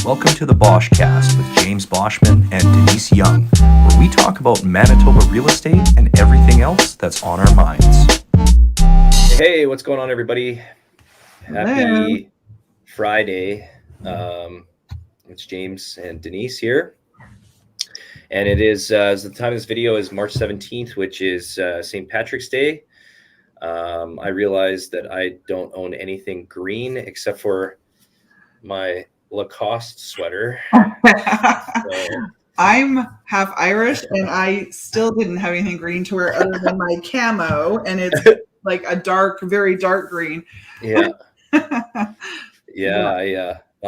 Welcome to the Boschcast with James Boschman and Denise Young, where we talk about Manitoba real estate and everything else that's on our minds. Hey, what's going on, everybody? Happy Friday. It's James and Denise here. And it is, the time of this video is March 17th, which is St. Patrick's Day. I realized that I don't own anything green except for my Lacoste sweater. So, I'm half Irish and I still didn't have anything green to wear other than my camo, and it's like a dark, very dark green. Yeah. I'll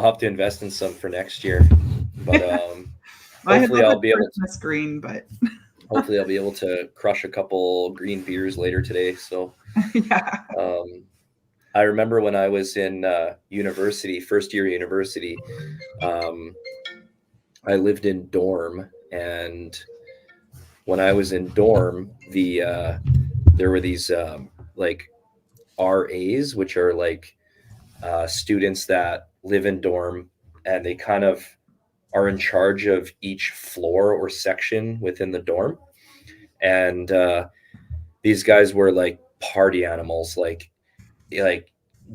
have to invest in some for next year. But hopefully I'll be able to green, but hopefully I'll be able to crush a couple green beers later today. So yeah. I remember when I was in university, first year university, I lived in dorm, and when I was in dorm, there were these like RAs, which are like students that live in dorm, and they kind of are in charge of each floor or section within the dorm. And these guys were like party animals, like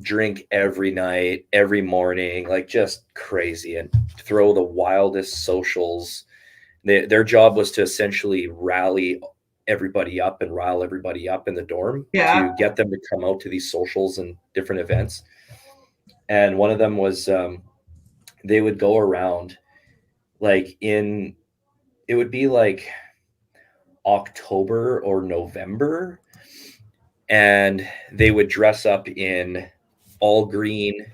drink every night, every morning, like just crazy, and throw the wildest socials. Their job was to essentially rally everybody up and rile everybody up in the dorm to get them to come out to these socials and different events. And one of them was they would go around it would be like October or November, and they would dress up in all green,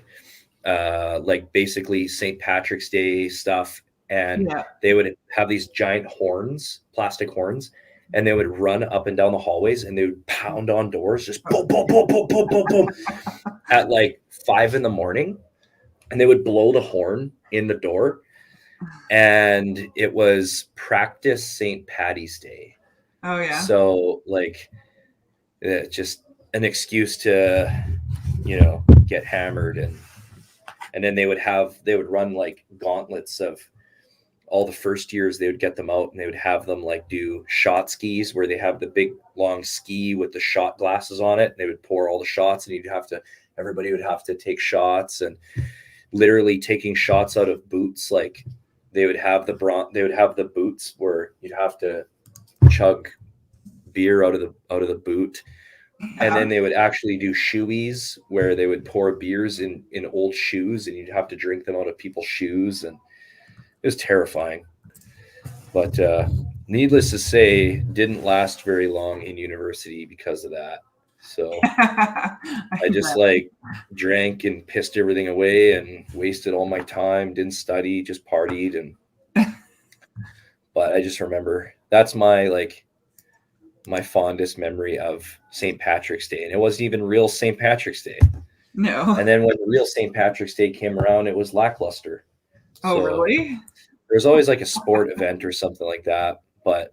like basically St. Patrick's Day stuff. And they would have these giant horns, plastic horns, and they would run up and down the hallways, and they would pound on doors, just boom, boom, boom, boom, boom, boom, boom, at like 5 a.m. And they would blow the horn in the door. And it was practice St. Patty's Day. Oh yeah. So like, just an excuse to, get hammered, and then they would run like gauntlets of all the first years. They would get them out, and they would have them like do shot skis, where they have the big long ski with the shot glasses on it. And they would pour all the shots, and everybody would have to take shots, and literally taking shots out of boots. Like they would have the boots where you'd have to chug beer out of the boot. And then they would actually do shoeies, where they would pour beers in old shoes, and you'd have to drink them out of people's shoes. And it was terrifying. But needless to say, didn't last very long in university because of that. So I just drank and pissed everything away and wasted all my time, didn't study, just partied. But I just remember that's my fondest memory of St. Patrick's Day. And it wasn't even real St. Patrick's Day. No. And then when real St. Patrick's Day came around, it was lackluster. Oh, so really? There's always like a sport event or something like that. But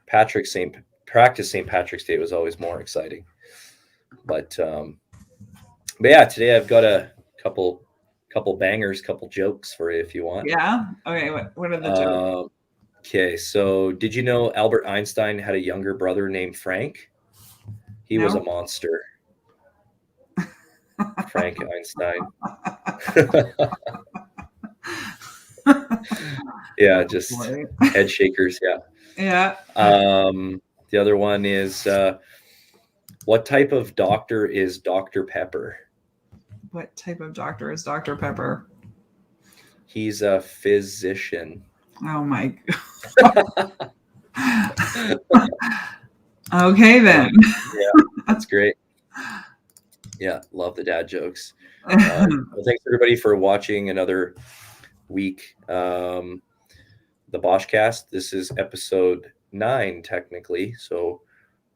practice St. Patrick's Day was always more exciting. But yeah, today I've got a couple bangers, couple jokes for you if you want. Yeah. Okay. What are the jokes? Okay, so did you know Albert Einstein had a younger brother named Frank? He was a monster. Frank Einstein. Yeah, just head shakers. Yeah. The other one is, what type of doctor is Dr. Pepper? What type of doctor is Dr. Pepper? He's a physician. Oh my God. Okay then. Yeah, that's great. Yeah, love the dad jokes. Well, thanks everybody for watching another week. The Boschcast. This is episode 9 technically, so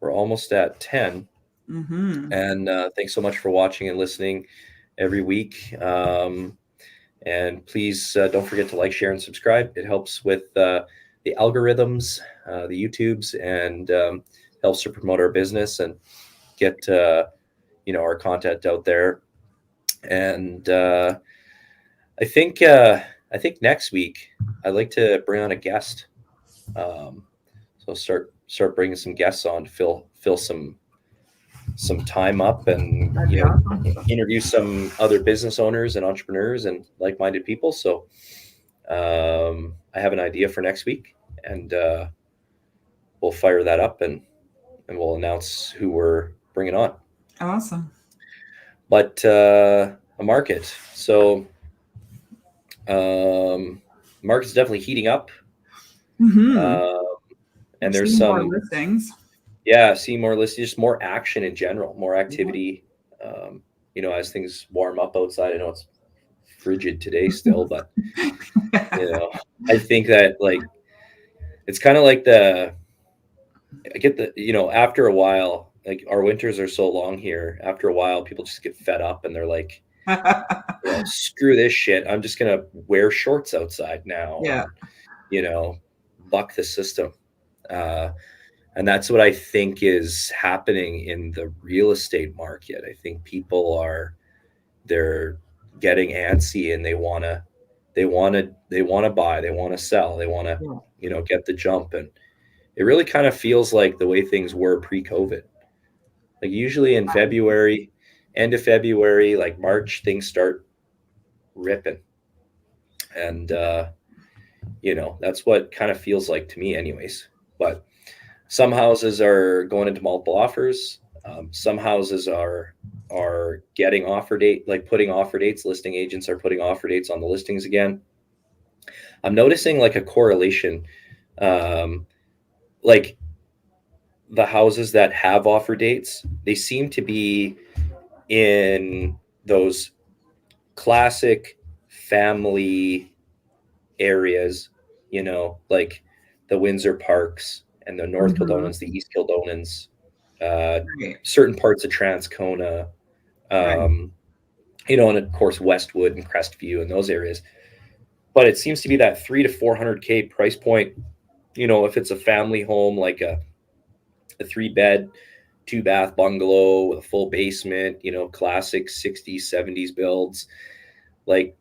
we're almost at 10. Mm-hmm. And thanks so much for watching and listening every week. And please don't forget to like, share, and subscribe. It helps with the algorithms, the YouTubes, and helps to promote our business and get our content out there. And I think I think next week I'd like to bring on a guest. So start bringing some guests on to fill some time up, and That'd be awesome. interview some other business owners and entrepreneurs and like-minded people. So I have an idea for next week, and we'll fire that up, and we'll announce who we're bringing on. Awesome. But a market. So market's definitely heating up. And there's Seeing some more listings. Yeah, see more listings, just more action in general, more activity. As things warm up outside. I know it's frigid today still, but I think that like it's kind of like after a while, like our winters are so long here. After a while, people just get fed up and they're like, screw this shit. I'm just gonna wear shorts outside now. Yeah. And, buck the system. And that's what I think is happening in the real estate market. I think people they're getting antsy, and they want to buy, they want to sell, they want to, get the jump. And it really kind of feels like the way things were pre-COVID. Like usually in February, end of February, like March, things start ripping. And, that's what kind of feels like to me anyways. But some houses are going into multiple offers. Some houses are getting offer date, like putting offer dates. Listing agents are putting offer dates on the listings again. I'm noticing like a correlation, like the houses that have offer dates, they seem to be in those classic family areas, like the Windsor Parks and the North Kildonans, the East Kildonans, certain parts of Transcona, and of course Westwood and Crestview and those areas. But it seems to be that $300,000 to $400,000 price point. If it's a family home, like a 3-bed, 2-bath bungalow with a full basement, classic 60s, 70s builds, like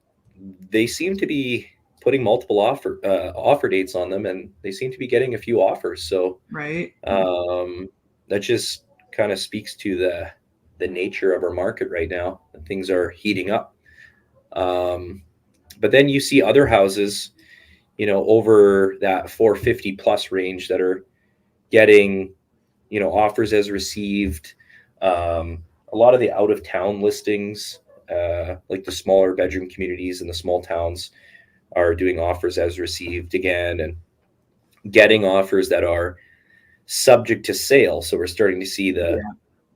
they seem to be putting multiple offer dates on them, and they seem to be getting a few offers. So that just kind of speaks to the nature of our market right now. Things are heating up. But then you see other houses, over that 450 plus range that are getting, offers as received. A lot of the out of town listings, like the smaller bedroom communities in the small towns, are doing offers as received again, and getting offers that are subject to sale. So we're starting to see the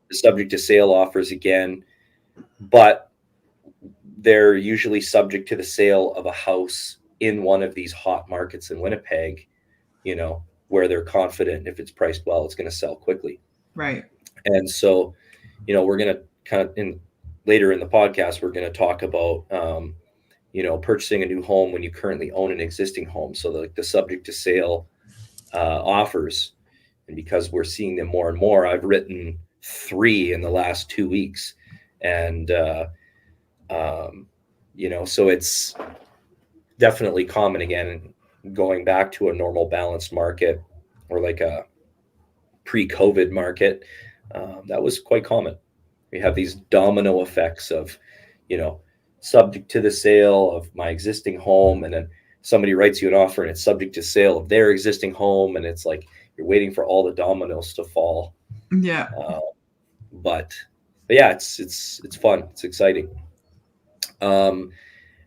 subject to sale offers again, but they're usually subject to the sale of a house in one of these hot markets in Winnipeg, where they're confident if it's priced well, it's going to sell quickly. Right. And so, we're going to kind of later in the podcast, we're going to talk about, purchasing a new home when you currently own an existing home. So the subject to sale offers, and because we're seeing them more and more, I've written 3 in the last 2 weeks. And, so it's definitely common again, going back to a normal balanced market, or like a pre-COVID market. That was quite common. We have these domino effects of, subject to the sale of my existing home, and then somebody writes you an offer and it's subject to sale of their existing home, and it's like you're waiting for all the dominoes to fall. Yeah. But yeah, it's fun. It's exciting. And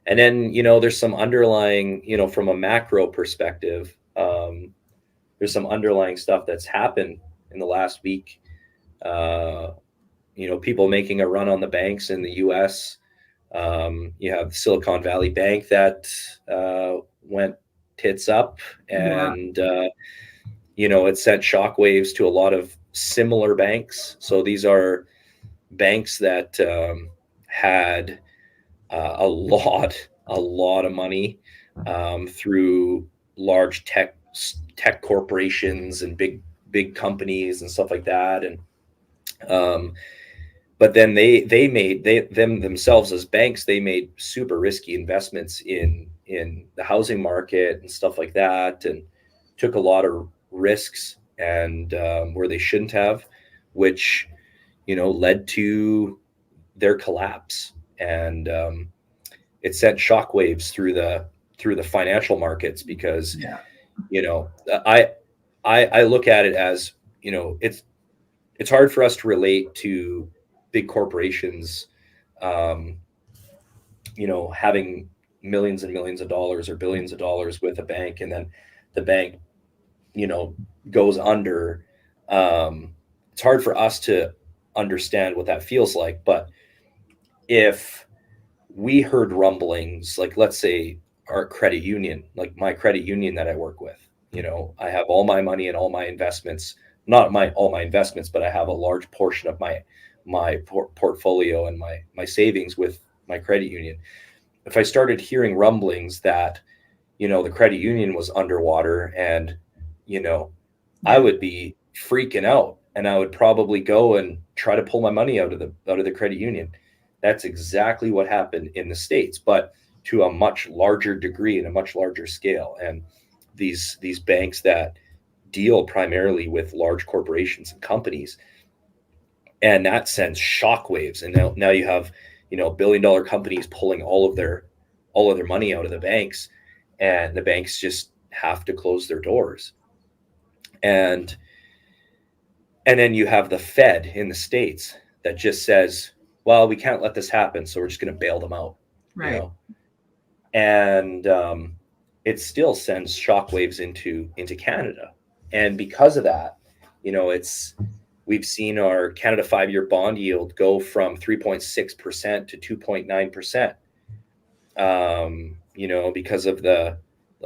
then, there's some underlying, from a macro perspective, there's some underlying stuff that's happened in the last week. People making a run on the banks in the US. You have Silicon Valley Bank that went tits up, and it sent shockwaves to a lot of similar banks. So these are banks that had a lot of money through large tech corporations and big companies and stuff like that. And but then they themselves as banks, they made super risky investments in in the housing market and stuff like that, and took a lot of risks and where they shouldn't have, which led to their collapse. And it sent shockwaves through the financial markets because I look at it as it's hard for us to relate to big corporations having millions and millions of dollars or billions of dollars with a bank, and then the bank goes under. It's hard for us to understand what that feels like. But if we heard rumblings, like let's say our credit union, like my credit union that I work with, I have all my money and all my investments, not all my investments, but I have a large portion of my portfolio and my savings with my credit union. If I started hearing rumblings that, the credit union was underwater, and, I would be freaking out, and I would probably go and try to pull my money out of the credit union. That's exactly what happened in the States, but to a much larger degree and a much larger scale. And these banks that deal primarily with large corporations and companies, and that sends shockwaves. And now you have, billion-dollar companies pulling all of their money out of the banks, and the banks just have to close their doors. And then you have the Fed in the States that just says, well, we can't let this happen, so we're just going to bail them out. Right. And it still sends shockwaves into Canada. And because of that, we've seen our Canada 5-year bond yield go from 3.6% to 2.9%. Because of the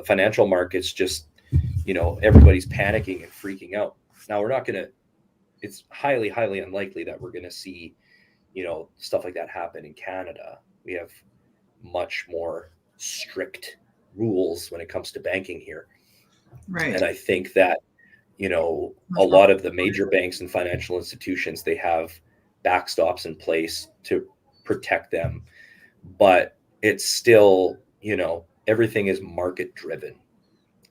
financial markets, just, everybody's panicking and freaking out. Now it's highly, highly unlikely that we're going to see, stuff like that happen in Canada. We have much more strict rules when it comes to banking here. Right. And I think that, a lot of the major banks and financial institutions, they have backstops in place to protect them, but it's still, everything is market driven.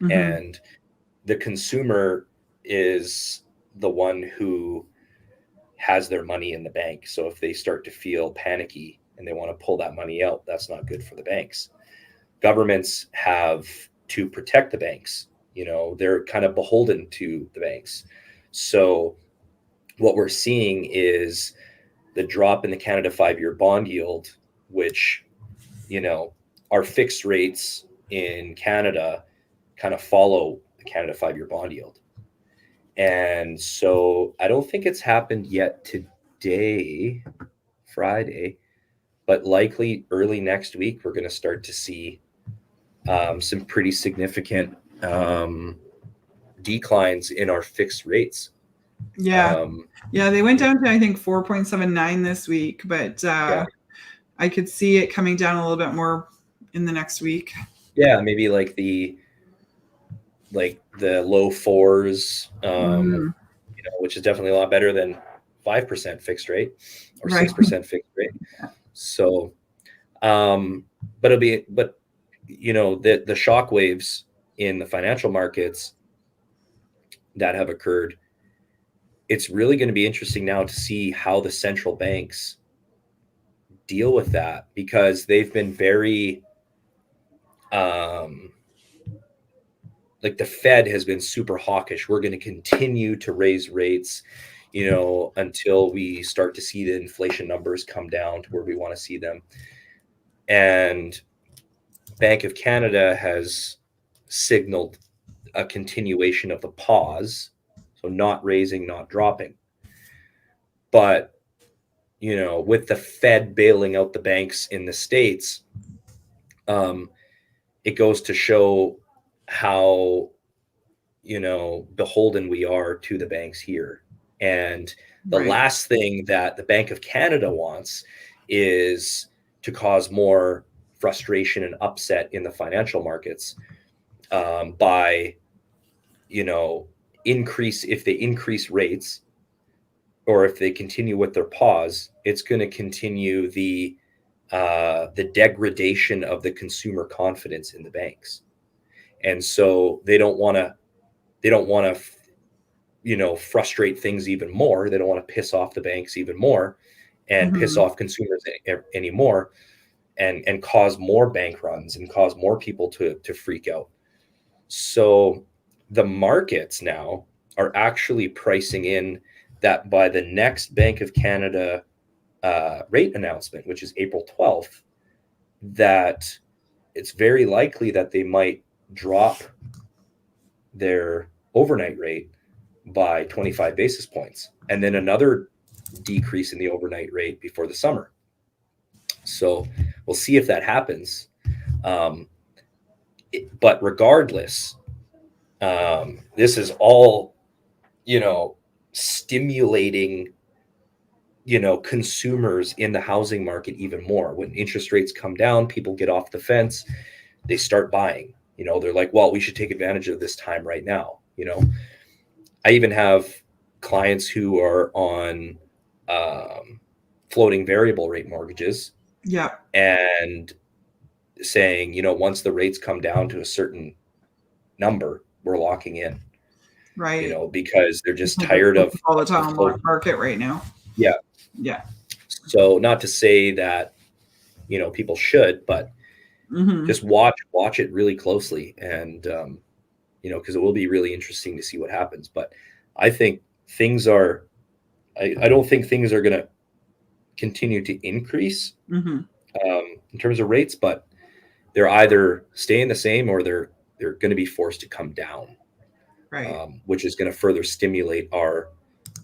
Mm-hmm. And the consumer is the one who has their money in the bank. So if they start to feel panicky and they want to pull that money out, that's not good for the banks. Governments have to protect the banks. They're kind of beholden to the banks. So what we're seeing is the drop in the Canada 5-year bond yield, which, our fixed rates in Canada kind of follow the Canada 5-year bond yield. And so I don't think it's happened yet today, Friday, but likely early next week, we're going to start to see some pretty significant declines in our fixed rates. Yeah. They went down to, I think, 4.79 this week, but I could see it coming down a little bit more in the next week. Yeah, maybe like the low fours, which is definitely a lot better than 5% fixed rate or 6% fixed rate. So, but the shockwaves in the financial markets that have occurred, it's really going to be interesting now to see how the central banks deal with that, because they've been very, the Fed has been super hawkish. We're going to continue to raise rates, until we start to see the inflation numbers come down to where we want to see them. And Bank of Canada has signaled a continuation of the pause. So not raising, not dropping. But, with the Fed bailing out the banks in the States, it goes to show how, beholden we are to the banks here. And the last thing that the Bank of Canada wants is to cause more frustration and upset in the financial markets by, if they increase rates, or if they continue with their pause, it's going to continue the the degradation of the consumer confidence in the banks. And so they don't want to, frustrate things even more. They don't want to piss off the banks even more and piss off consumers anymore and cause more bank runs and cause more people to freak out. So the markets now are actually pricing in that by the next Bank of Canada rate announcement, which is April 12th, that it's very likely that they might drop their overnight rate by 25 basis points, and then another decrease in the overnight rate before the summer. So we'll see if that happens. But regardless, this is all, stimulating, consumers in the housing market even more. When interest rates come down, people get off the fence, they start buying. They're like, well, we should take advantage of this time right now. I even have clients who are on floating variable rate mortgages. Yeah. And saying, once the rates come down to a certain number, we're locking in. Right. Because they're just tired of all the time market right now. Yeah. Yeah. So not to say that, people should, but just watch it really closely. And, because it will be really interesting to see what happens. But I think I don't think things are going to continue to increase in terms of rates, but they're either staying the same or they're going to be forced to come down, right? Which is going to further stimulate our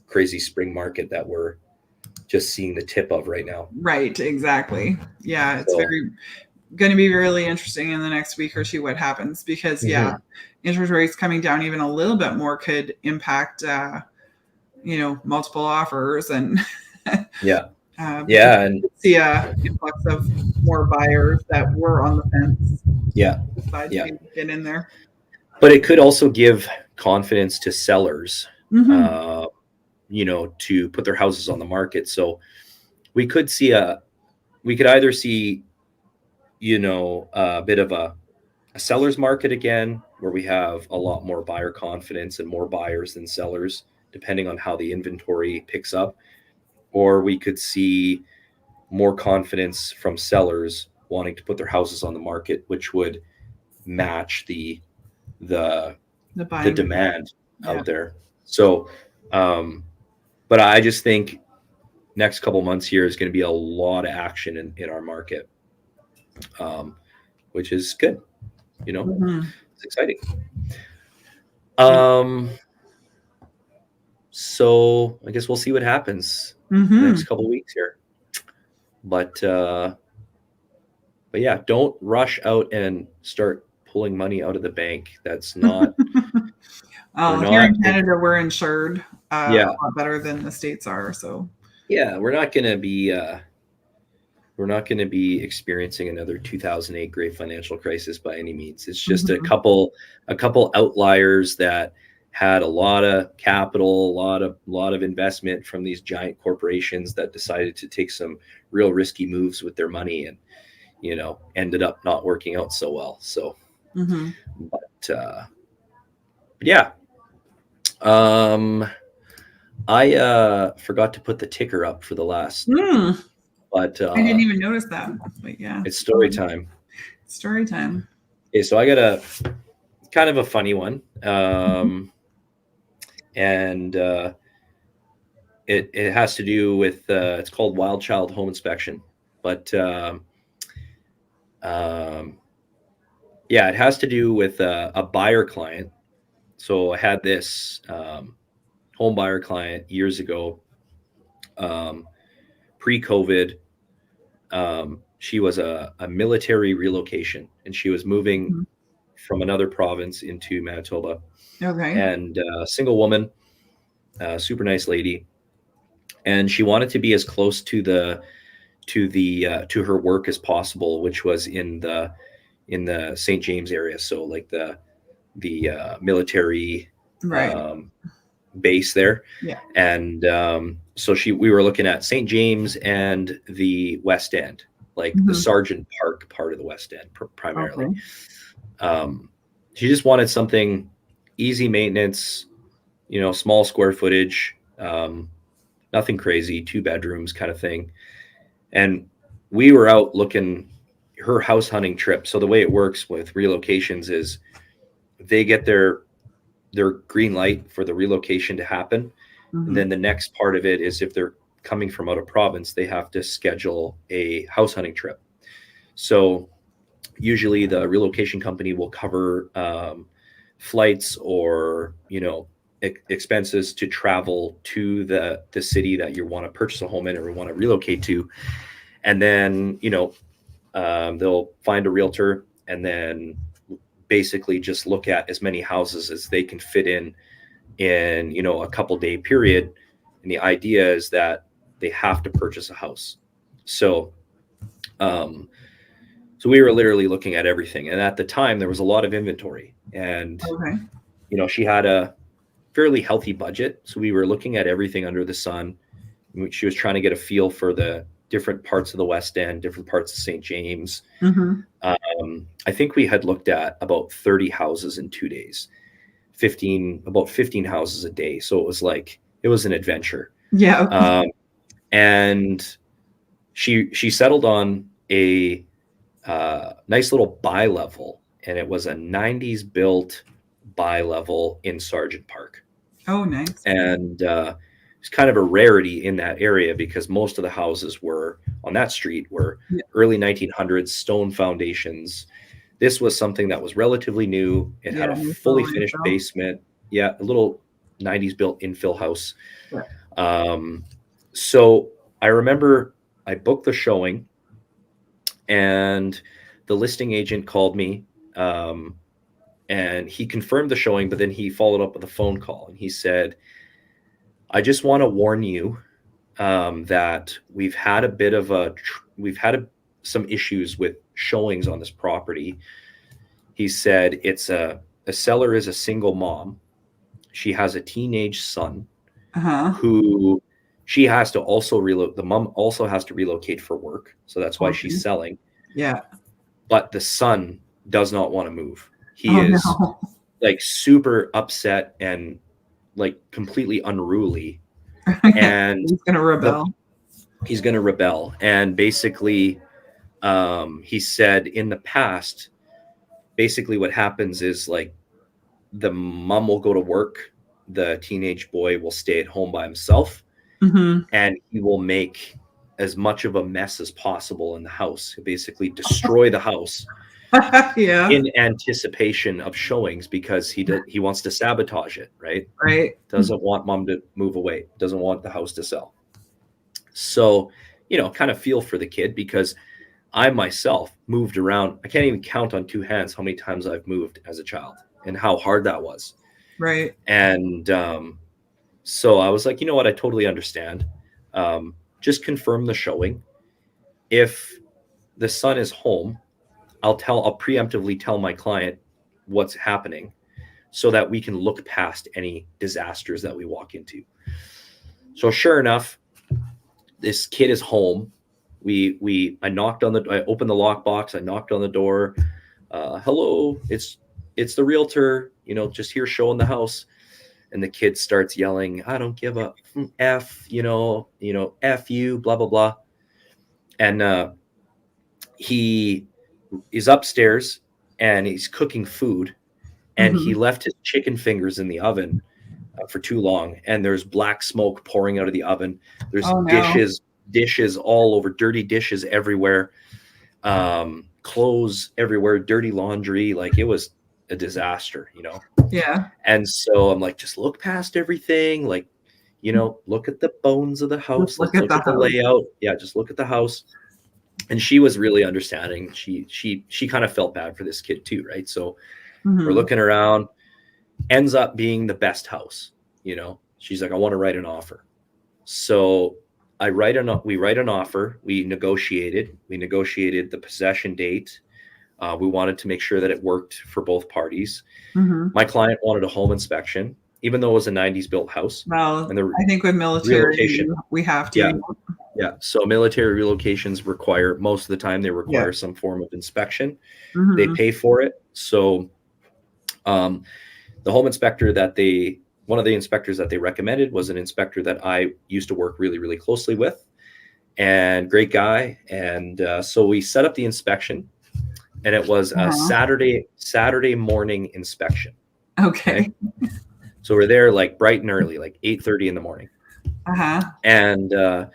crazy spring market that we're just seeing the tip of right now. Right, exactly. Yeah, it's going to be really interesting in the next week or two what happens, because interest rates coming down even a little bit more could impact multiple offers and and see a influx of more buyers that were on the fence. Decide to get in there. But it could also give confidence to sellers, to put their houses on the market. So we could either see, a bit of a seller's market again, where we have a lot more buyer confidence and more buyers than sellers, depending on how the inventory picks up. Or we could see more confidence from sellers wanting to put their houses on the market, which would match the demand out there. So, but I just think next couple months here is going to be a lot of action in our market, which is good. It's exciting. So I guess we'll see what happens next couple weeks here. But yeah, don't rush out and start pulling money out of the bank. That's not. Here in Canada, we're insured a lot better than the States are. So yeah, we're not going to be experiencing another 2008 great financial crisis by any means. It's just a couple outliers that had a lot of capital, a lot of investment from these giant corporations that decided to take some real risky moves with their money and, ended up not working out so well. So, but yeah. I forgot to put the ticker up for the last, but I didn't even notice that. But yeah, it's story time. Story time. Okay, so I got a kind of a funny one, and it has to do with it's called Wild Child Home Inspection, but it has to do with a buyer client. So I had this home buyer client years ago, pre-COVID. She was a military relocation, and she was moving from another province into Manitoba. Okay. And single woman, super nice lady, and she wanted to be as close to her work as possible, which was in the St. James area. So like the military base there. Yeah. And so we were looking at St. James and the West End. like the Mhm. Sargent Park part of the West End primarily. Okay. She just wanted something easy maintenance, small square footage, nothing crazy, 2 bedrooms kind of thing. And we were out looking her house hunting trip. So the way it works with relocations is they get their green light for the relocation to happen. Mhm. And then the next part of it is if they're coming from out of province, they have to schedule a house hunting trip. So usually the relocation company will cover flights or, expenses to travel to the city that you want to purchase a home in or want to relocate to. And then, they'll find a realtor and then basically just look at as many houses as they can fit in, a couple day period. And the idea is that they have to purchase a house. So we were literally looking at everything. And at the time there was a lot of inventory, and, Okay. She had a fairly healthy budget. So we were looking at everything under the sun. She was trying to get a feel for the different parts of the West End, different parts of St. James. Mm-hmm. I think we had looked at about 30 houses in 2 days, about 15 houses a day. So it was an adventure. Yeah. And she settled on a nice little bi-level, and it was a 90s built bi-level in Sargent Park. Oh, nice. And it's kind of a rarity in that area because most of the houses were on that street were early 1900s stone foundations. This was something that was relatively new. It had a fully finished basement. Yeah, a little 90s built infill house. Yeah. So I remember I booked the showing, and the listing agent called me, and he confirmed the showing, but then he followed up with a phone call, and he said, I just want to warn you that we've had some issues with showings on this property. He said the seller is a single mom. She has a teenage son who she has to also relocate. The mom also has to relocate for work. So that's why she's selling. Yeah. But the son does not want to move. He is like super upset and like completely unruly. And he's going to rebel. He's going to rebel. And basically, he said in the past, basically what happens is like the mom will go to work. The teenage boy will stay at home by himself, and he will make as much of a mess as possible in the house. He'll basically destroy the house in anticipation of showings because he wants to sabotage it, right? Right. Doesn't want mom to move away. Doesn't want the house to sell. So, kind of feel for the kid because I myself moved around. I can't even count on 2 hands how many times I've moved as a child and how hard that was. Right. And so I was like, you know what? I totally understand. Just confirm the showing. If the son is home, I'll preemptively tell my client what's happening so that we can look past any disasters that we walk into. So sure enough, this kid is home. I opened the lockbox. I knocked on the door. Hello, it's the realtor, just here showing the house. And the kid starts yelling, I don't give a F, F you, blah, blah, blah. And he is upstairs and he's cooking food, and he left his chicken fingers in the oven for too long. And there's black smoke pouring out of the oven. There's dishes all over, dirty dishes everywhere, clothes everywhere, dirty laundry. Like it was a disaster, Yeah. And so I'm like, just look past everything. Like, look at the bones of the house. Look at the layout. Yeah. Just look at the house. And she was really understanding. She kind of felt bad for this kid too. Right. So we're looking around, ends up being the best house. She's like, I want to write an offer. So we write an offer. We negotiated the possession date. We wanted to make sure that it worked for both parties. My client wanted a home inspection. even though it was a 90s built house. Well, And the I think with military, relocation, we have to. yeah, yeah. So military relocations require, most of the time, they require Yeah. some form of inspection. Mhm. They pay for it. So the home inspector one of the inspectors that they recommended was an inspector that I used to work really, really closely with, and great guy. And so we set up the inspection, and it was a Saturday morning inspection. Okay. So we're there like bright and early, like 8:30 in the morning. And the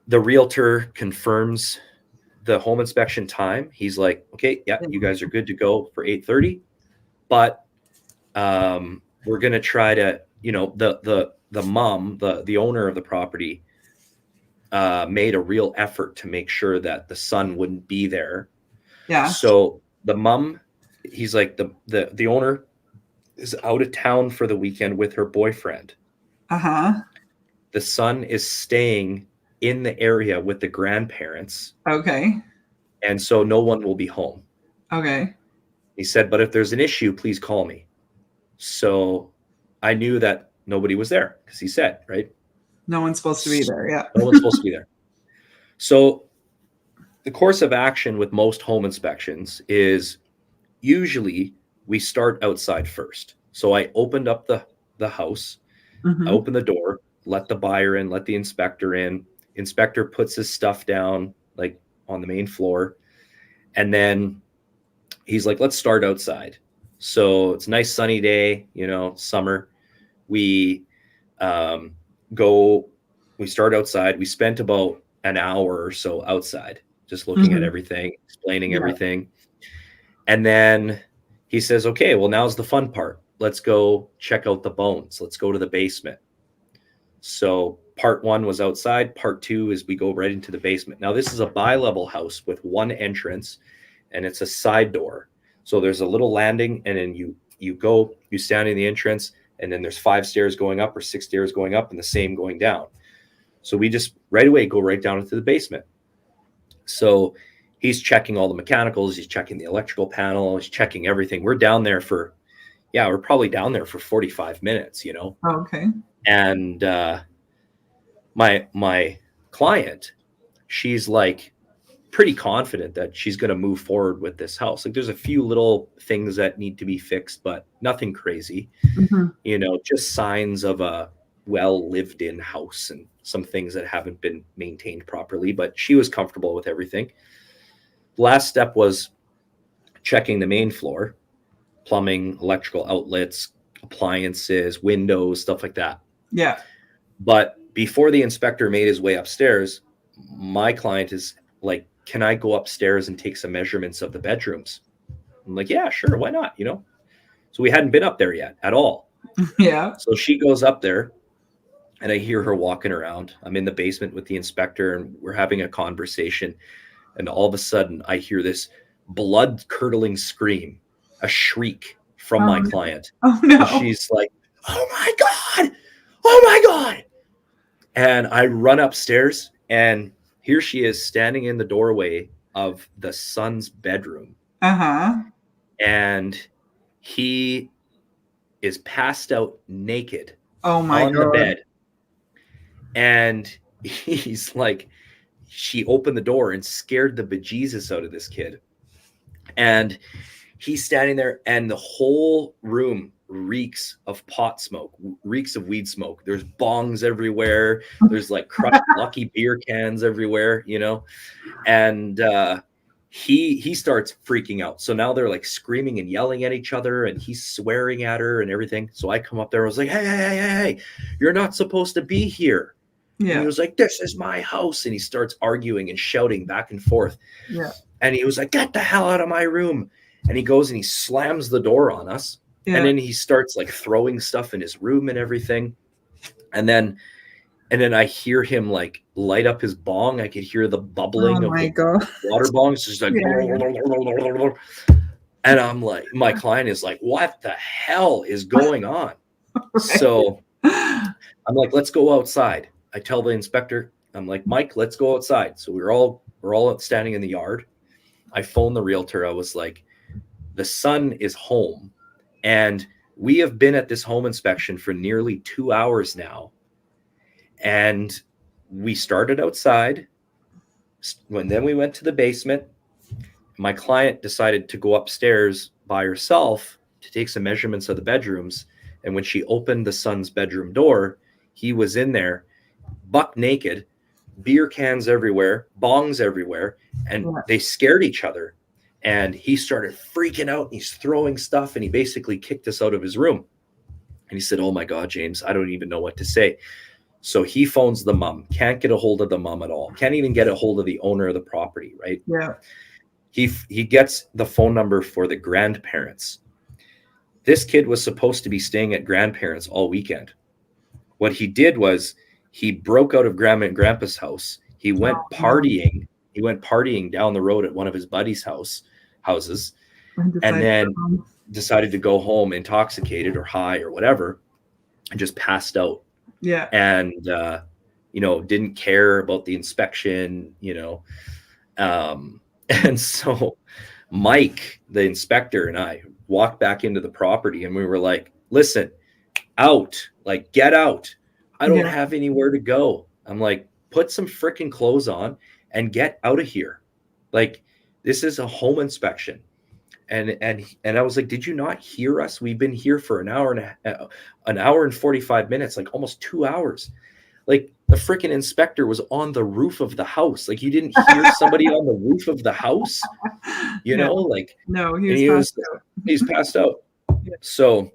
realtor confirms the home inspection time. He's like, okay, yeah, you guys are good to go for 8:30, but we're going to try to, the mom, the owner of the property, made a real effort to make sure that the son wouldn't be there. Yeah. So the mom, he's like, the owner is out of town for the weekend with her boyfriend. The son is staying in the area with the grandparents. Okay. And so no one will be home. Okay. He said, but if there's an issue, please call me. So I knew that nobody was there, because he said, right? No one's supposed to be there. Yeah. No one's supposed to be there. So the course of action with most home inspections is usually we start outside first. So I opened up the house, I opened the door, let the buyer in, let the inspector in. Inspector puts his stuff down, like on the main floor. And then he's like, let's start outside. So it's a nice sunny day, summer. We start outside. We spent about an hour or so outside, just looking at everything, explaining everything. And then he says, okay, well, now's the fun part. Let's go check out the bones. Let's go to the basement. So part 1 was outside. Part 2 is we go right into the basement. Now, this is a bi-level house with one entrance, and it's a side door. So there's a little landing, and then you stand in the entrance, and then there's 5 stairs going up or 6 stairs going up and the same going down. So we just right away go right down into the basement. So he's checking all the mechanicals. He's checking the electrical panel. He's checking everything. We're down there we're probably down there for 45 minutes, Okay. And my client, she's like pretty confident that she's going to move forward with this house. Like, there's a few little things that need to be fixed, but nothing crazy, just signs of a well lived in house and some things that haven't been maintained properly, but she was comfortable with everything. The last step was checking the main floor, plumbing, electrical outlets, appliances, windows, stuff like that. Yeah. But before the inspector made his way upstairs, my client is like, can I go upstairs and take some measurements of the bedrooms? I'm like, yeah, sure. Why not? So we hadn't been up there yet at all. Yeah. So she goes up there, and I hear her walking around. I'm in the basement with the inspector, and we're having a conversation. And all of a sudden I hear this blood curdling scream, a shriek from my client. Oh no. And she's like, oh my God. Oh my God. And I run upstairs, and here she is standing in the doorway of the son's bedroom. And he is passed out naked on the bed. And he's like, she opened the door and scared the bejesus out of this kid. And he's standing there, and the whole room reeks of pot smoke, reeks of weed smoke. There's bongs everywhere. There's like crushed Lucky beer cans everywhere, and he starts freaking out. So now they're like screaming and yelling at each other, and he's swearing at her and everything. So I come up there. I was like, hey, you're not supposed to be here. Yeah. And he was like, this is my house. And he starts arguing and shouting back and forth. Yeah. And he was like, get the hell out of my room. And he goes and he slams the door on us. Yeah. And then he starts like throwing stuff in his room and everything. And then I hear him like light up his bong. I could hear the bubbling of the water bongs. Just like, and I'm like, my client is like, what the hell is going on? Right. So I'm like, let's go outside. I tell the inspector, I'm like, Mike, let's go outside. So we're all standing in the yard. I phoned the realtor. I was like, the son is home, and We have been at this home inspection for nearly 2 hours now. And we started outside. Then we went to the basement. My client decided to go upstairs by herself to take some measurements of the bedrooms. And when she opened the son's bedroom door, he was in there, buck naked, beer cans everywhere, bongs everywhere, and they scared each other. And he started freaking out, and he's throwing stuff, and he basically kicked us out of his room. And he said, "Oh my God, James, I don't even know what to say." So he phones the mom, can't get a hold of the mom at all, can't even get a hold of the owner of the property, right? Yeah. He gets the phone number for the grandparents. This kid was supposed to be staying at grandparents all weekend. What he did was he broke out of grandma and grandpa's house. He went partying. He went partying down the road at one of his buddies' houses, and then decided to go home intoxicated or high or whatever, and just passed out. Yeah. And, didn't care about the inspection, and so Mike, the inspector, and I walked back into the property, and we were like, "Listen, out, like, get out. I don't have anywhere to go." I'm like, "Put some freaking clothes on and get out of here. Like, this is a home inspection." And I was like, "Did you not hear us? We've been here for an hour and 45 minutes, like almost 2 hours. Like, the freaking inspector was on the roof of the house. Like, you didn't hear somebody on the roof of the house, like, no, he's passed out. Yeah. So,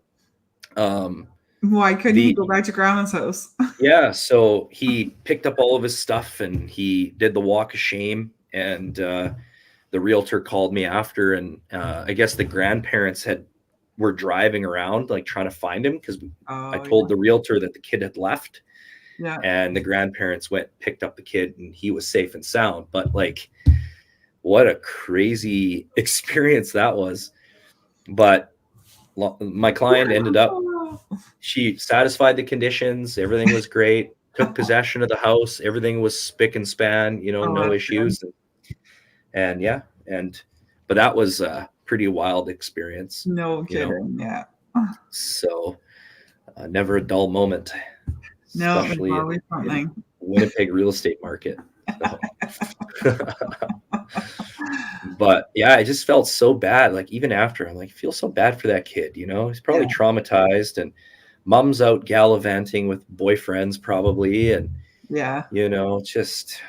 why couldn't he go back to grandma's house? Yeah. So he picked up all of his stuff and he did the walk of shame. And, the realtor called me after, and, I guess the grandparents were driving around, like, trying to find him, because I told the realtor that the kid had left. Yeah. And the grandparents picked up the kid, and he was safe and sound. But, like, what a crazy experience that was. But my client ended up, she satisfied the conditions. Everything was great. Took possession of the house. Everything was spick and span, no issues. But that was a pretty wild experience. No kidding. Yeah. So never a dull moment. No, especially always something. Winnipeg real estate market. But yeah, I just felt so bad. Like, even after, I'm like, I feel so bad for that kid. He's probably traumatized, and mom's out gallivanting with boyfriends probably, and just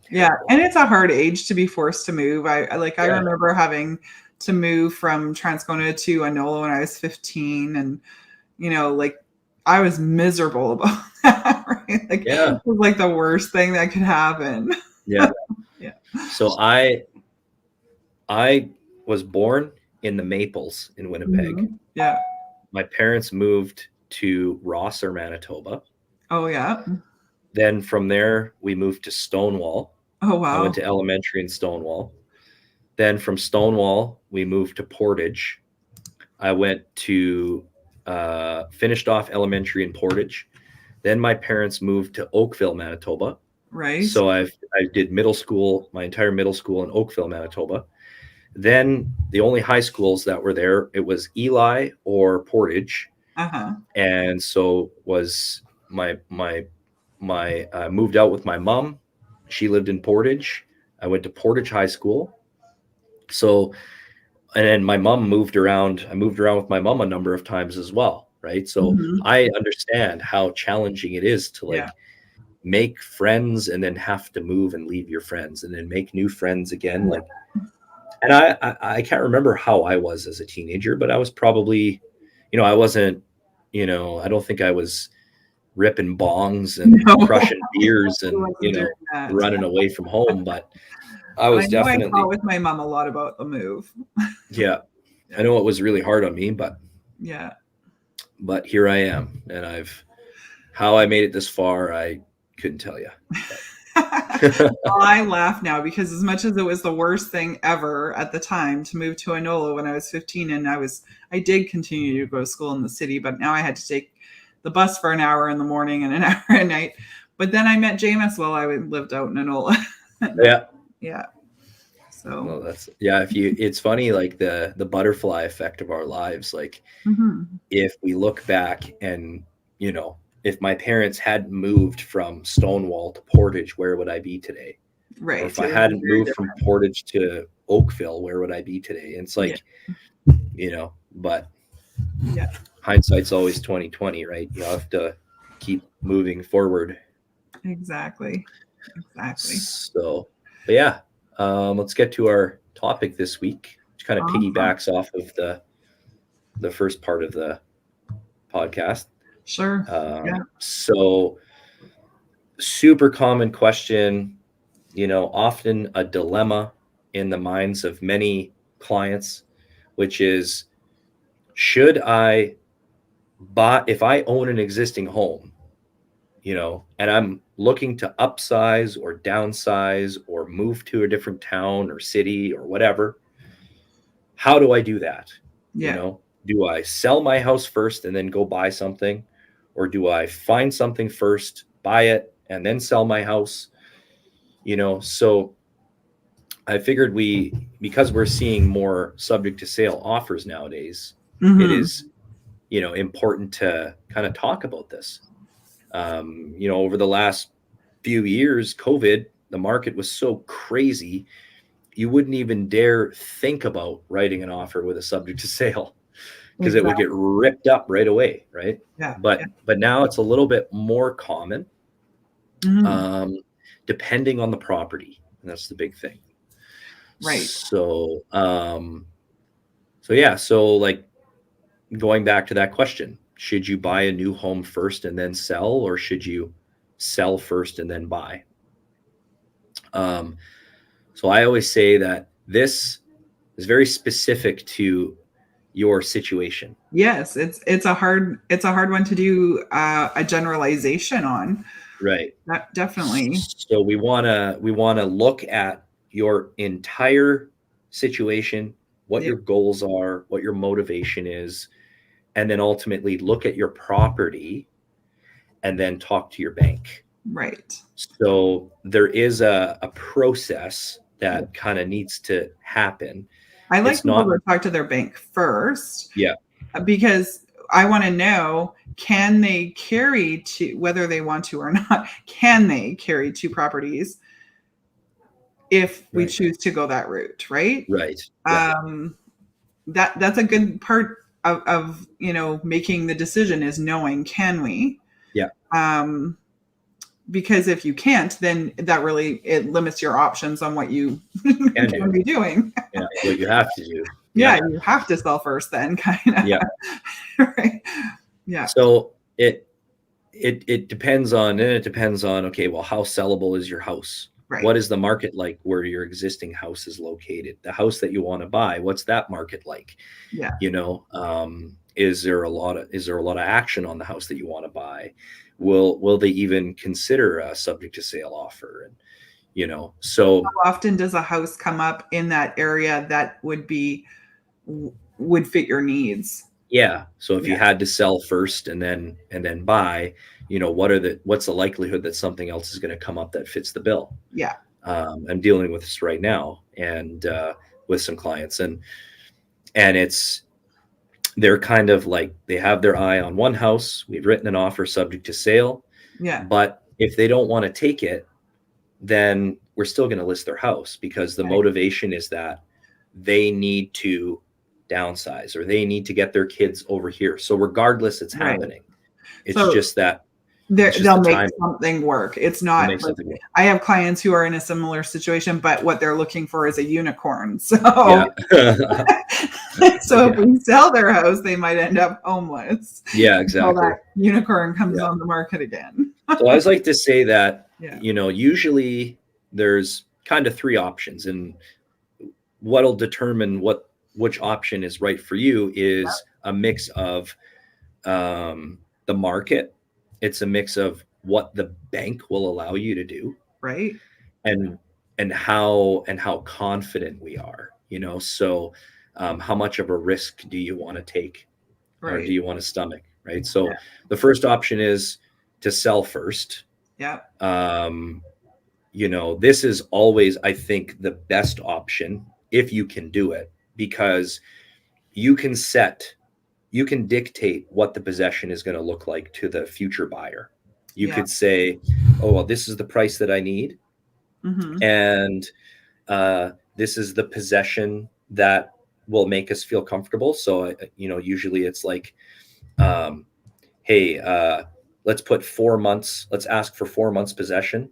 and it's a hard age to be forced to move. I remember having to move from Transcona to Anola when I was 15, and I was miserable about that, right? Like, it was like the worst thing that could happen. Yeah. Yeah. So I was born in the Maples in Winnipeg. Mm-hmm. Yeah. My parents moved to Rosser, Manitoba. Oh, yeah. Then from there, we moved to Stonewall. Oh, wow. I went to elementary in Stonewall. Then from Stonewall, we moved to Portage. I went to finished off elementary in Portage. Then my parents moved to Oakville, Manitoba. Right. So I did middle school, my entire middle school in Oakville, Manitoba. Then the only high schools that were there, it was Eli or Portage. Uh-huh. And so was my moved out with my mom. She lived in Portage. I went to Portage High School. So, and then my mom moved around. I moved around with my mom a number of times as well, right? So I understand how challenging it is to make friends and then have to move and leave your friends and then make new friends again. Like, and I can't remember how I was as a teenager, but I was probably, I wasn't, I don't think I was ripping bongs and crushing beers and, running away from home, but I was definitely. I talked with my mom a lot about the move. Yeah. I know it was really hard on me, but here I am, and how I made it this far, I couldn't tell you. Well, I laugh now because as much as it was the worst thing ever at the time to move to Anola when I was 15, and I did continue to go to school in the city, but now I had to take the bus for an hour in the morning and an hour at night. But then I met Jameis while I lived out in Anola. Yeah. Yeah. So well, it's funny, like the butterfly effect of our lives. Like if we look back and, if my parents hadn't moved from Stonewall to Portage, where would I be today? Right. Or if I hadn't moved from Portage to Oakville, where would I be today? And it's like, but hindsight's always 2020, right? You have to keep moving forward. Exactly. So, but yeah, let's get to our topic this week, which kind of piggybacks off of the first part of the podcast. Sure. So super common question, often a dilemma in the minds of many clients, which is, should I buy, if I own an existing home, and I'm looking to upsize or downsize or move to a different town or city or whatever, how do I do that? Do I sell my house first and then go buy something? Or do I find something first, buy it, and then sell my house? So I figured because we're seeing more subject to sale offers nowadays, it is, important to kind of talk about this. Over the last few years, COVID, the market was so crazy, you wouldn't even dare think about writing an offer with a subject to sale because it would get ripped up right away, right? But now it's a little bit more common, depending on the property, and that's the big thing. Right. So, like going back to that question, should you buy a new home first and then sell, or should you sell first and then buy? So I always say that this is very specific to your situation. Yes, it's a hard one to do a generalization on. Right. Definitely. So we want to look at your entire situation, what your goals are, what your motivation is, and then ultimately look at your property and then talk to your bank. Right. So there is a process that kind of needs to happen. I like people to talk to their bank first. Yeah. Because I want to know, can they carry to, whether they want to or not, can they carry two properties if we choose to go that route, right? Right. That's a good part of making the decision, is knowing, can we? Yeah. Because if you can't, then it limits your options on what you can be doing. Yeah, what you have to do. Yeah, you have to sell first then, kind of. Yeah. Right. Yeah. So it depends on, okay, well, how sellable is your house? Right. What is the market like where your existing house is located? The house that you want to buy, what's that market like? Yeah. Is there a lot of action on the house that you want to buy? Will they even consider a subject to sale offer? And so how often does a house come up in that area that would fit your needs? Yeah. So if you had to sell first and then buy, what's the likelihood that something else is going to come up that fits the bill? Yeah. I'm dealing with this right now, and with some clients, and they're kind of like, they have their eye on one house. We've written an offer subject to sale. Yeah. But if they don't want to take it, then we're still going to list their house, because the motivation is that they need to downsize or they need to get their kids over here. So regardless, it's happening. It's just that they'll make something work. It's not like, I have clients who are in a similar situation, but what they're looking for is a unicorn. So if we sell their house, they might end up homeless. Yeah, exactly. Until that unicorn comes on the market again. So I always like to say that, usually there's kind of three options, and what'll determine which option is right for you is a mix of the market. It's a mix of what the bank will allow you to do, right? And how confident we are, so how much of a risk do you want to take, or do you want to stomach, right? So the first option is to sell first. Yeah. this is always, I think, the best option if you can do it, because you can dictate what the possession is going to look like to the future buyer. You could say, oh, well, this is the price that I need. And this is the possession that will make us feel comfortable. So, usually it's like, hey, let's put 4 months, let's ask for 4 months possession.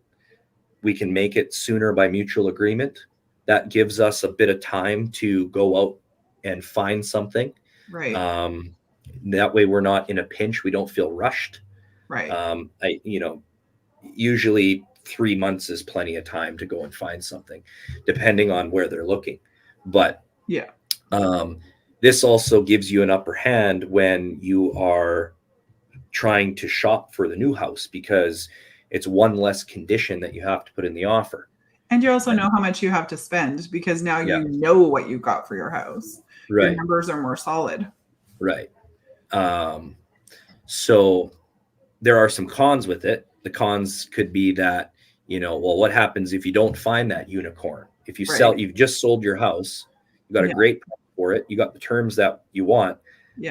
We can make it sooner by mutual agreement. That gives us a bit of time to go out and find something. Right. That way we're not in a pinch. We don't feel rushed. Right. Usually 3 months is plenty of time to go and find something, depending on where they're looking. But this also gives you an upper hand when you are trying to shop for the new house, because it's one less condition that you have to put in the offer. And you also know how much you have to spend, because now you know what you got for your house. Right. Your numbers are more solid. Right. So there are some cons with it. The cons could be that, well, what happens if you don't find that unicorn? If you sell, you've just sold your house, you got a great price for it, you got the terms that you want,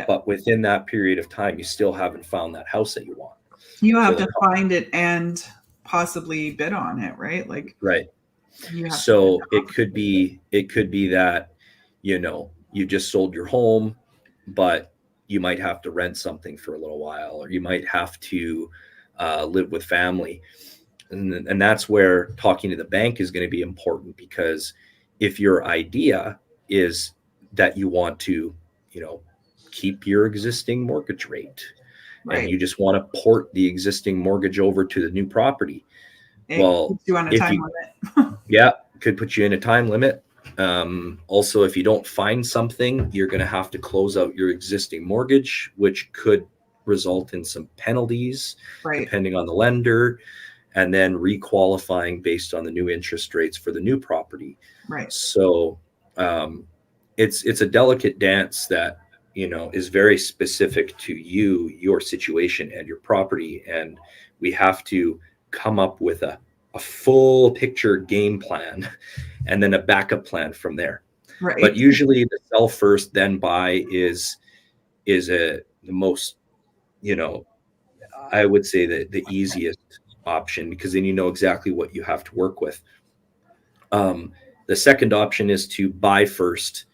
but within that period of time, you still haven't found that house that you want. You have to find it and possibly bid on it, right? So it could be that, you just sold your home, but you might have to rent something for a little while, or you might have to live with family. And that's where talking to the bank is going to be important, because if your idea is that you want to, keep your existing mortgage rate, and you just want to port the existing mortgage over to the new property, puts you on a time limit. Could put you in a time limit. Also, if you don't find something, you're going to have to close out your existing mortgage, which could result in some penalties, depending on the lender, and then requalifying based on the new interest rates for the new property. Right. So it's a delicate dance that, is very specific to your situation and your property. And we have to come up with a full picture game plan and then a backup plan from there. Right. But usually the sell first, then buy is the most, I would say the easiest option, because then you know exactly what you have to work with. The second option is to buy first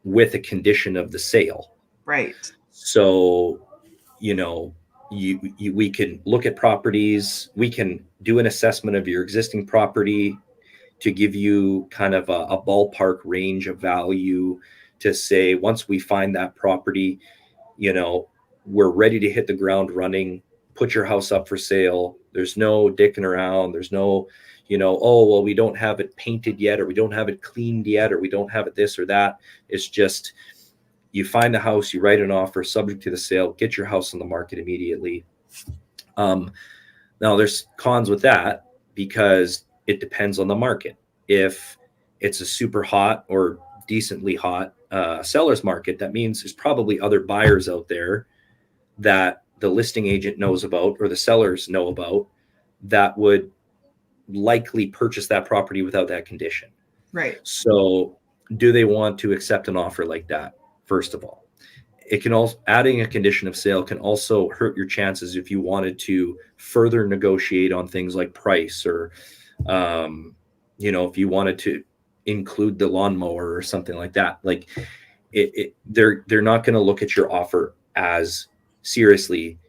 with a condition of the sale. Right. So, we can look at properties. We can do an assessment of your existing property to give you kind of a ballpark range of value, to say, once we find that property, we're ready to hit the ground running, put your house up for sale. There's no dicking around. There's no, oh, well, we don't have it painted yet, or we don't have it cleaned yet, or we don't have it this or that. It's just, you find the house, you write an offer subject to the sale, get your house on the market immediately. Now there's cons with that, because it depends on the market. If it's a super hot or decently hot seller's market, that means there's probably other buyers out there that the listing agent knows about, or the sellers know about, that would likely purchase that property without that condition. Right. So do they want to accept an offer like that? First of all, it can also, adding a condition of sale can also hurt your chances if you wanted to further negotiate on things like price, or, if you wanted to include the lawnmower or something like that. Like they're not going to look at your offer as seriously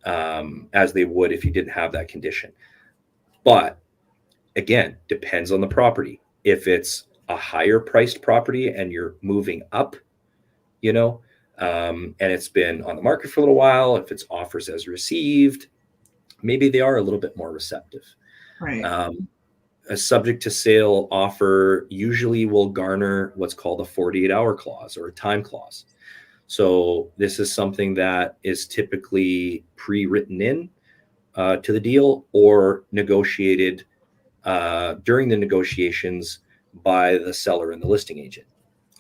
as they would if you didn't have that condition. But again, depends on the property. If it's a higher priced property and you're moving up, and it's been on the market for a little while, if it's offers as received, maybe they are a little bit more receptive. Right. A subject to sale offer usually will garner what's called a 48-hour clause, or a time clause. So this is something that is typically pre-written in to the deal, or negotiated during the negotiations by the seller and the listing agent.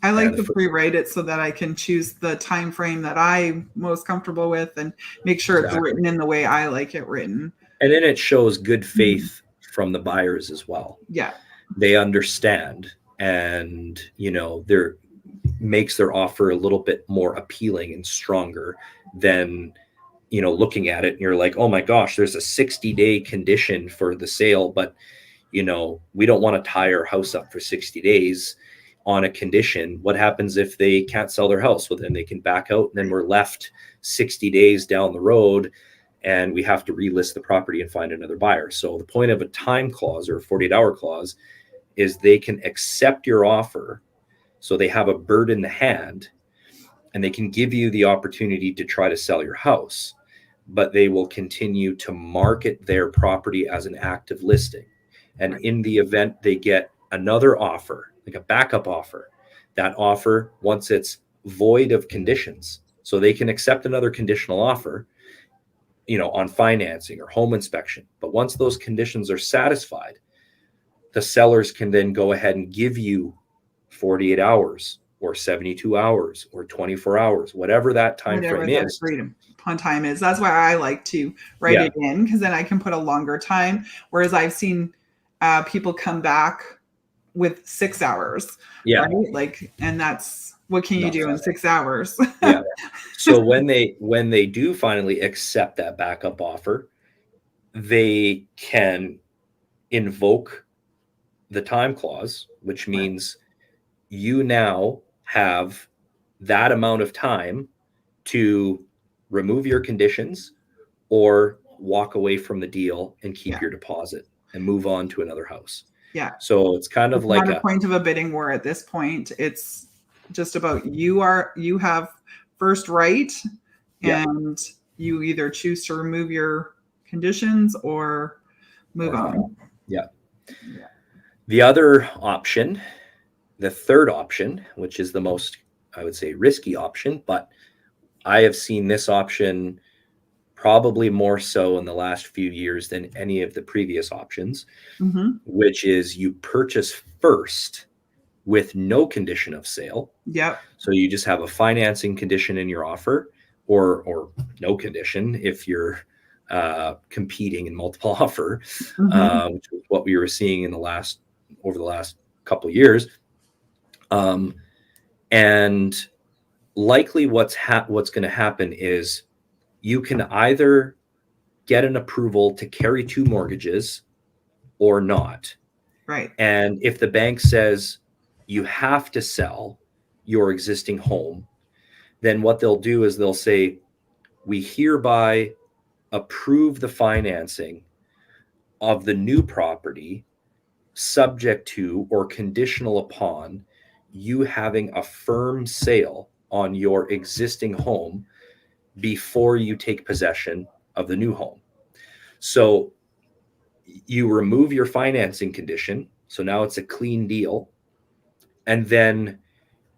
I like to pre-write it so that I can choose the time frame that I'm most comfortable with, and make sure it's written in the way I like it written. And then it shows good faith from the buyers as well. Yeah. They understand, and, you know, they're makes their offer a little bit more appealing and stronger than, you know, looking at it and you're like, oh my gosh, there's a 60-day condition for the sale, but, you know, we don't want to tie our house up for 60 days on a condition. What happens if they can't sell their house? Well, then they can back out, and then we're left 60 days down the road and we have to relist the property and find another buyer. So the point of a time clause or a 48-hour clause is they can accept your offer, so they have a bird in the hand, and they can give you the opportunity to try to sell your house, but they will continue to market their property as an active listing. And in the event they get another offer, like a backup offer, that offer, once it's void of conditions, so they can accept another conditional offer, you know, on financing or home inspection. But once those conditions are satisfied, the sellers can then go ahead and give you 48 hours or 72 hours or 24 hours, whatever that time frame is. Freedom on time is. That's why I like to write it in, because then I can put a longer time. Whereas I've seen people come back with 6 hours. Yeah. Right? Like, and that's, what can you do in 6 hours? Yeah. So when they do finally accept that backup offer, they can invoke the time clause, which means you now have that amount of time to remove your conditions or walk away from the deal and keep your deposit and move on to another house. Yeah. So it's kind of like a point of a bidding war at this point. It's just about you have first right, and you either choose to remove your conditions or move on. Yeah. The other option, the third option, which is the most, I would say, risky option, but I have seen this option probably more so in the last few years than any of the previous options, which is you purchase first with no condition of sale. Yep. So you just have a financing condition in your offer, or no condition if you're competing in multiple offer, which is what we were seeing over the last couple of years. And likely what's going to happen is you can either get an approval to carry two mortgages or not. Right. And if the bank says you have to sell your existing home, then what they'll do is they'll say, we hereby approve the financing of the new property subject to or conditional upon you having a firm sale on your existing home before you take possession of the new home. So you remove your financing condition. So now it's a clean deal. And then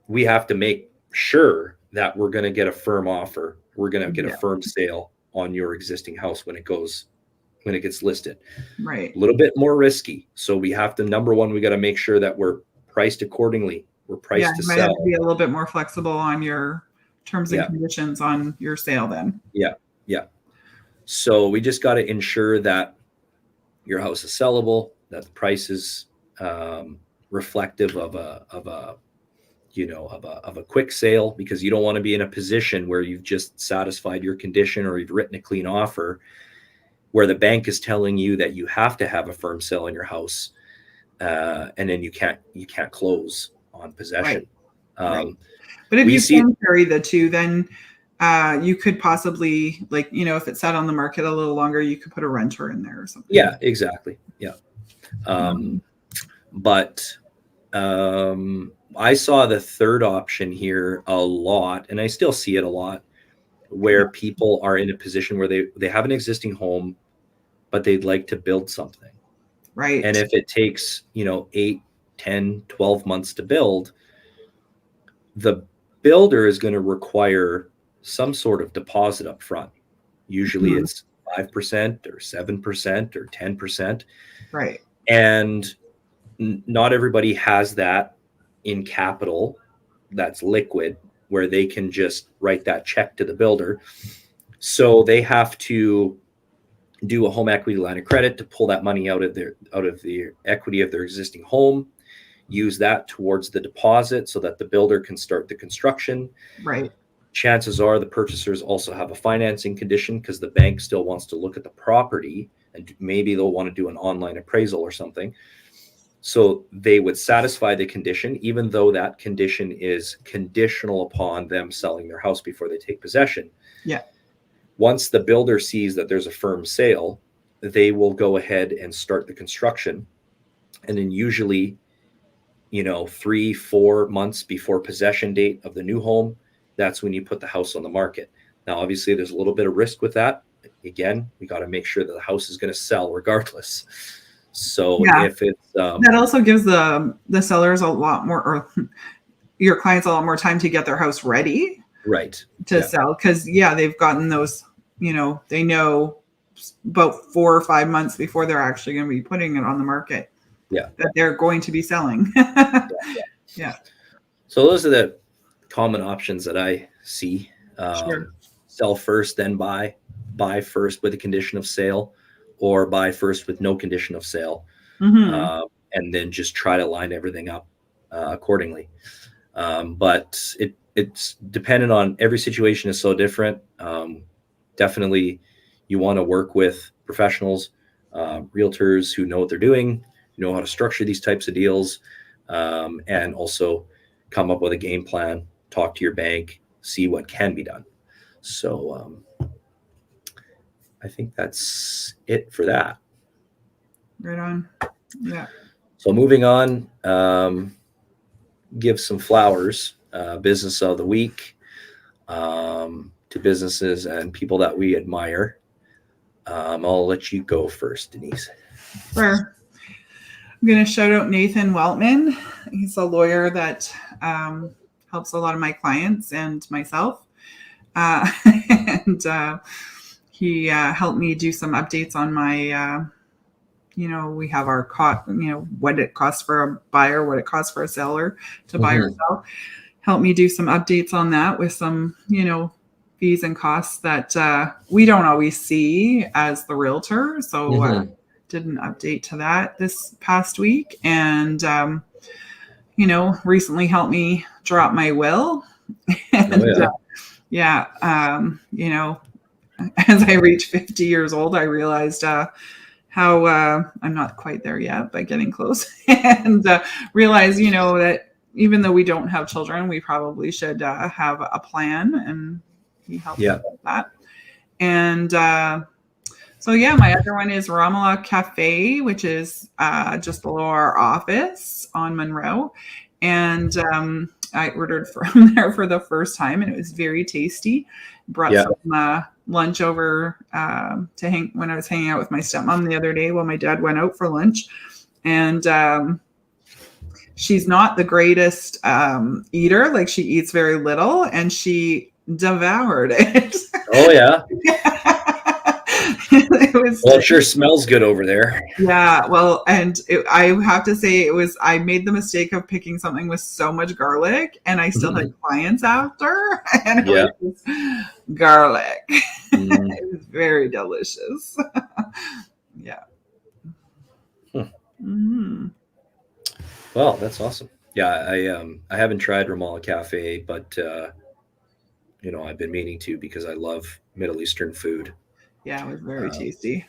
we have to make sure that we're going to get a firm offer. We're going to get a firm sale on your existing house when it gets listed. Right. A little bit more risky. So we have to, number one, we got to make sure that we're priced accordingly. We're priced to sell. You might have to be a little bit more flexible on your terms and conditions on your sale then. Yeah. Yeah. So we just got to ensure that your house is sellable, that the price is reflective of a quick sale, because you don't want to be in a position where you've just satisfied your condition or you've written a clean offer where the bank is telling you that you have to have a firm sale in your house, and then you can't close on possession. Right. But if you can carry the two, then you could possibly, if it sat on the market a little longer, you could put a renter in there or something. Yeah, exactly. Yeah. But I saw the third option here a lot, and I still see it a lot, where people are in a position where they have an existing home, but they'd like to build something. Right. And if it takes, 8, 10, 12 months to build, the builder is going to require some sort of deposit up front. Usually it's 5% or 7% or 10%. Right. And not everybody has that in capital that's liquid where they can just write that check to the builder. So they have to do a home equity line of credit to pull that money out of the equity of their existing home, use that towards the deposit so that the builder can start the construction. Right. Chances are the purchasers also have a financing condition because the bank still wants to look at the property, and maybe they'll want to do an online appraisal or something. So they would satisfy the condition, even though that condition is conditional upon them selling their house before they take possession. Yeah. Once the builder sees that there's a firm sale, they will go ahead and start the construction. And then usually, 3-4 months before possession date of the new home, that's when you put the house on the market. Now, obviously, there's a little bit of risk with that. Again, we got to make sure that the house is going to sell regardless. So if it's that also gives the sellers a lot more, or your clients a lot more time to get their house ready, right, to sell, because they've gotten those, they know about 4 or 5 months before they're actually going to be putting it on the market, that they're going to be selling. So those are the common options that I see. Sure. Sell first, then buy first with a condition of sale, or buy first with no condition of sale, and then just try to line everything up accordingly. But it's dependent on, every situation is so different. Definitely you want to work with professionals, realtors who know what they're doing, know how to structure these types of deals, and also come up with a game plan, talk to your bank, see what can be done. So I think that's it for that. Right on. Yeah. So moving on, give some flowers, business of the week, to businesses and people that we admire. I'll let you go first, Denise. Sure. I'm going to shout out Nathan Weltman. He's a lawyer that helps a lot of my clients and myself. He helped me do some updates on my, we have our what it costs for a buyer, what it costs for a seller to buy or sell. Help me do some updates on that with some, fees and costs that we don't always see as the realtor. So did an update to that this past week, and recently helped me drop my will. And, as I reached 50 years old, I realized how I'm not quite there yet, but getting close, and realize, that even though we don't have children, we probably should have a plan, and he helped me with that. And my other one is Ramallah Cafe, which is just below our office on Munroe. And I ordered from there for the first time, and it was very tasty. Brought some lunch over to hang when I was hanging out with my stepmom the other day while my dad went out for lunch. And she's not the greatest eater. Like, she eats very little, and she devoured it. Oh, yeah. It sure smells good over there. Yeah, well, and I have to say, I made the mistake of picking something with so much garlic, and I still had clients after, and it was just garlic. It was very delicious. Well, that's awesome. Yeah, I haven't tried Ramallah Cafe, but I've been meaning to, because I love Middle Eastern food. Yeah, it was very tasty.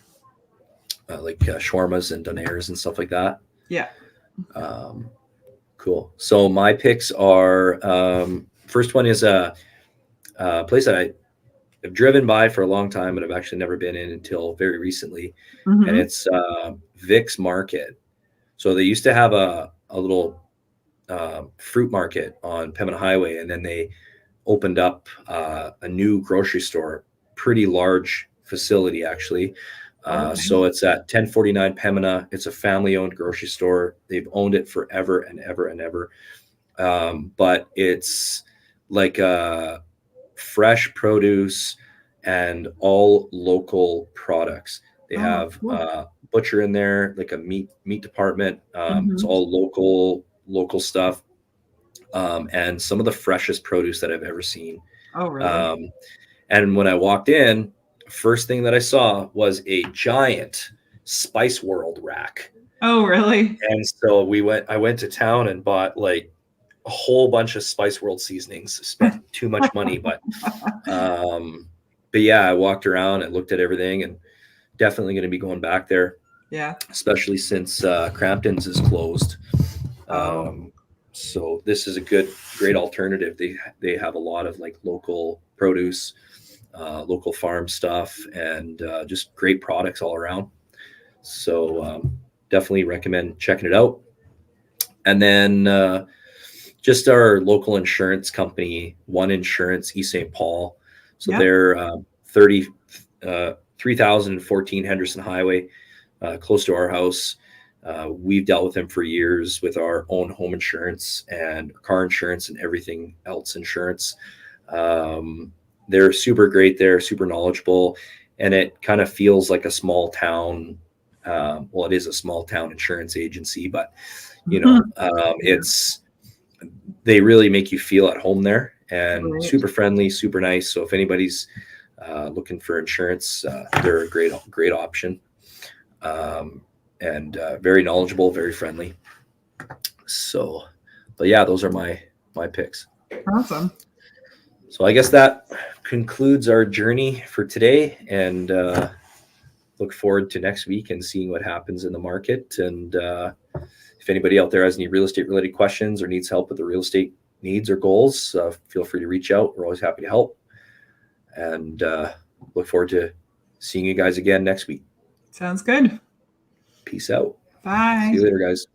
Like shawarmas and donairs and stuff like that. Yeah. Cool. So my picks are, first one is a place that I have driven by for a long time, but I've actually never been in until very recently. And it's Vic's Market. So they used to have a little fruit market on Pembina Highway, and then they opened up a new grocery store, pretty large facility actually. So it's at 1049 Pembina. It's a family-owned grocery store. They've owned it forever and ever and ever. But it's like fresh produce and all local products. They have butcher in there, like a meat department. It's all local stuff, and some of the freshest produce that I've ever seen. Oh, really? And when I walked in, first thing that I saw was a giant Spice World rack. Oh, really? And so I went to town and bought like a whole bunch of Spice World seasonings, spent too much money, but yeah, I walked around and looked at everything, and definitely going to be going back there. Yeah. Especially since Crampton's is closed. So this is a great alternative. They have a lot of like local produce, local farm stuff, and just great products all around. So definitely recommend checking it out. And then just our local insurance company, One Insurance, East St. Paul. So they're 3014 Henderson Highway, close to our house. We've dealt with them for years with our own home insurance and car insurance and everything else insurance. They're super great. They're super knowledgeable, and it kind of feels like a small town. Well, it is a small town insurance agency, but they really make you feel at home there, and super friendly, super nice. So if anybody's looking for insurance, they're a great option. And very knowledgeable, very friendly. So, but yeah, those are my picks. Awesome. So I guess that concludes our journey for today, and look forward to next week and seeing what happens in the market. And if anybody out there has any real estate related questions or needs help with the real estate needs or goals, feel free to reach out. We're always happy to help, and look forward to seeing you guys again next week. Sounds good. Peace out. Bye. See you later, guys.